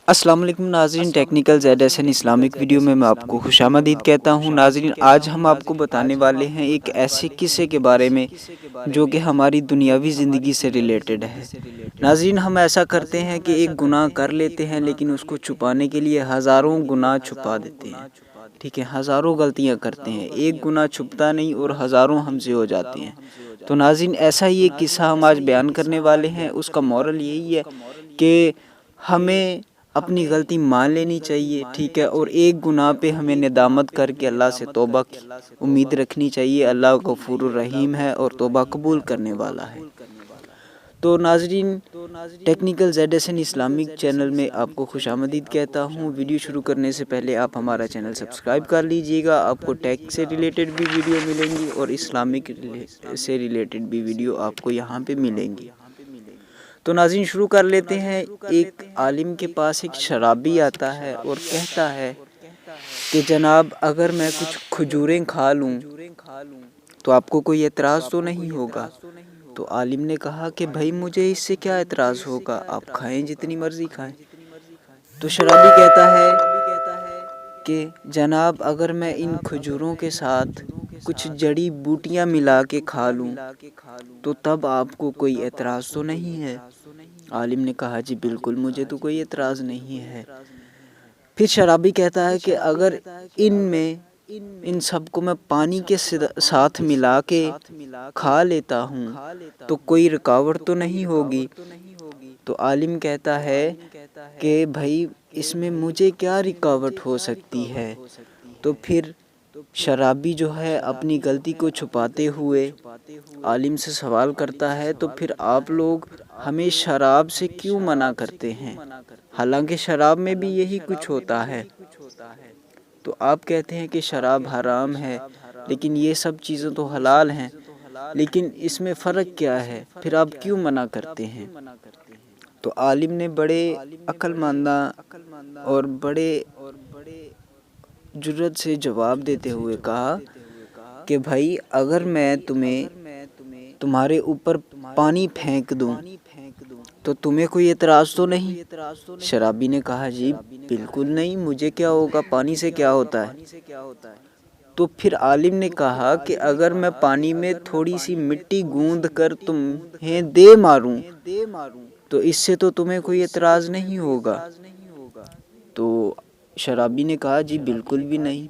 السلام علیکم ناظرین، technical Z S an Islamic video میں آپ کو خوش آمدید کہتا ہوں۔ ناظرین، آج ہم آپ کو بتانے والے ہیں ایک ایسے قصے کے بارے میں جو کہ ہماری دنیاوی زندگی سے ریلیٹڈ ہے۔ ناظرین، ہم ایسا کرتے ہیں کہ ایک گناہ کر لیتے ہیں لیکن اس کو چھپانے کے لیے ہزاروں گناہ چھپا دیتے ہیں، ٹھیک ہے، ہزاروں غلطیاں کرتے ہیں، ایک گناہ چھپتا نہیں اور ہزاروں ہم سے ہو جاتے ہیں۔ تو ناظرین، ایسا ہی ایک قصہ ہم آج بیان کرنے والے ہیں۔ اس کا مورل یہی ہے کہ ہمیں اپنی غلطی مان لینی چاہیے، ٹھیک ہے، اور ایک گناہ پہ ہمیں ندامت کر کے اللہ سے توبہ کی امید رکھنی چاہیے۔ اللہ غفور الرحیم ہے اور توبہ قبول کرنے والا ہے۔ تو ناظرین، technical Z S an Islamic channel میں آپ کو خوش آمدید کہتا ہوں۔ ویڈیو شروع کرنے سے پہلے آپ ہمارا چینل سبسکرائب کر لیجئے گا۔ آپ کو ٹیک سے ریلیٹڈ بھی ویڈیو ملیں گی اور اسلامک سے ریلیٹڈ بھی ویڈیو آپ کو یہاں پہ ملیں گی۔ تو ناظرین، شروع کر لیتے ہیں۔ ایک عالم کے پاس ایک شرابی آتا ہے اور کہتا ہے کہ جناب، اگر میں کچھ کھجوریں کھا لوں تو آپ کو کوئی اعتراض تو نہیں ہوگا؟ تو عالم نے کہا کہ بھائی، مجھے اس سے کیا اعتراض ہوگا، آپ کھائیں، جتنی مرضی کھائیں۔ تو شرابی کہتا ہے کہ جناب، اگر میں ان کھجوروں کے ساتھ کچھ جڑی بوٹیاں ملا کے کھا لوں تو تب آپ کو کوئی اعتراض تو نہیں ہے؟ عالم نے کہا جی بالکل، مجھے تو کوئی اعتراض نہیں ہے۔ پھر شرابی کہتا ہے کہ اگر ان سب کو میں پانی کے ساتھ ملا کے کھا لیتا ہوں تو کوئی رکاوٹ تو نہیں ہوگی؟ تو عالم کہتا ہے کہ بھائی، اس میں مجھے کیا رکاوٹ ہو سکتی ہے؟ تو پھر شرابی جو ہے اپنی غلطی کو چھپاتے ہوئے عالم سے سوال کرتا ہے، تو پھر آپ لوگ ہمیں شراب سے کیوں منع کرتے ہیں؟ حالانکہ شراب میں بھی یہی کچھ ہوتا ہے۔ تو آپ کہتے ہیں کہ شراب حرام ہے لیکن یہ سب چیزیں تو حلال ہیں، لیکن اس میں فرق کیا ہے؟ پھر آپ کیوں منع کرتے ہیں؟ تو عالم نے بڑے عقل مندانہ اور بڑے جرأت سے جواب دیتے ہوئے کہا کہ بھائی، اگر میں تمہارے اوپر پانی پھینک دوں تو تمہیں کوئی اعتراض تو نہیں؟ شرابی نے کہا جی بالکل نہیں، مجھے کیا ہوگا، پانی سے کیا ہوتا ہے؟ تو پھر عالم نے کہا کہ اگر میں پانی میں تھوڑی سی مٹی گوندھ کر تمہیں دے ماروں تو اس سے تو تمہیں کوئی اعتراض نہیں ہوگا؟ تو شرابی نے کہا جی بالکل بھی نہیں۔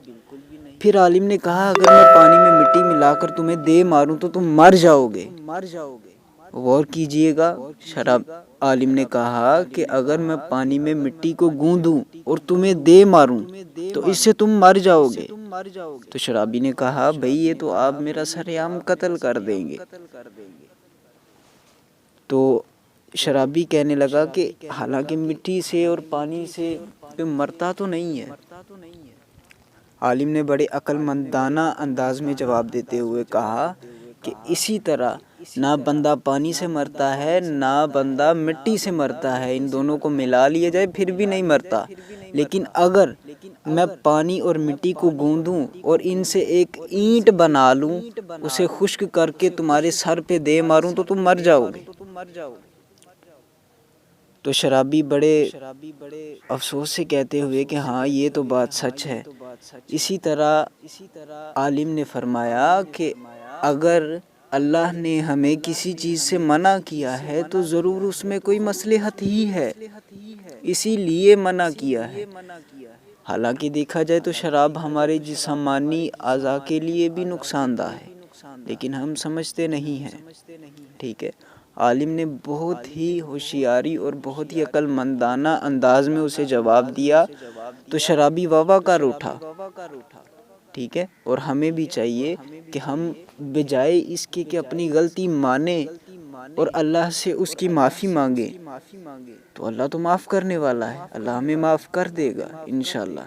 پھر عالم نے کہا اگر میں پانی میں مٹی ملا کر تمہیں دے ماروں تو تم مر جاؤ گے۔ غور کیجئے گا، عالم نے کہا کہ اگر میں پانی میں مٹی کو گوندوں اور تمہیں دے ماروں تو اس سے تم مر جاؤ گے۔ تو شرابی نے کہا بھئی، یہ تو آپ میرا سر عام قتل کر دیں گے۔ تو شرابی کہنے لگا کہ حالانکہ مٹی سے اور پانی سے مرتا تو نہیں ہے۔ عالم نے بڑے عقل مندانہ انداز میں جواب دیتے ہوئے کہا کہ اسی طرح نہ بندہ پانی سے مرتا ہے نہ بندہ مٹی سے مرتا ہے، ان دونوں کو ملا لیا جائے پھر بھی نہیں مرتا، لیکن اگر میں پانی اور مٹی کو گوندوں اور ان سے ایک اینٹ بنا لوں، اسے خشک کر کے تمہارے سر پہ دے ماروں تو تم مر جاؤ گے۔ تو شرابی بڑے افسوس سے کہتے ہوئے کہ ہاں، یہ تو بات سچ ہے۔ اسی طرح عالم نے فرمایا کہ اگر اللہ نے ہمیں کسی چیز سے منع کیا ہے تو ضرور اس میں کوئی مصلحت ہی ہے، اسی لیے منع کیا ہے۔ حالانکہ دیکھا جائے تو شراب ہمارے جسمانی اعضاء کے لیے بھی نقصان دہ ہے، لیکن ہم سمجھتے نہیں ہیں، ٹھیک ہے۔ عالم نے بہت ہی ہوشیاری اور بہت ہی عقل مندانہ انداز میں اسے جواب دیا تو شرابی واہ کر اٹھا، ٹھیک ہے۔ اور ہمیں بھی چاہیے کہ ہم بجائے اس کے کہ اپنی غلطی مانیں اور اللہ سے اس کی معافی مانگیں تو اللہ تو معاف کرنے والا ہے، اللہ ہمیں معاف کر دے گا انشاءاللہ۔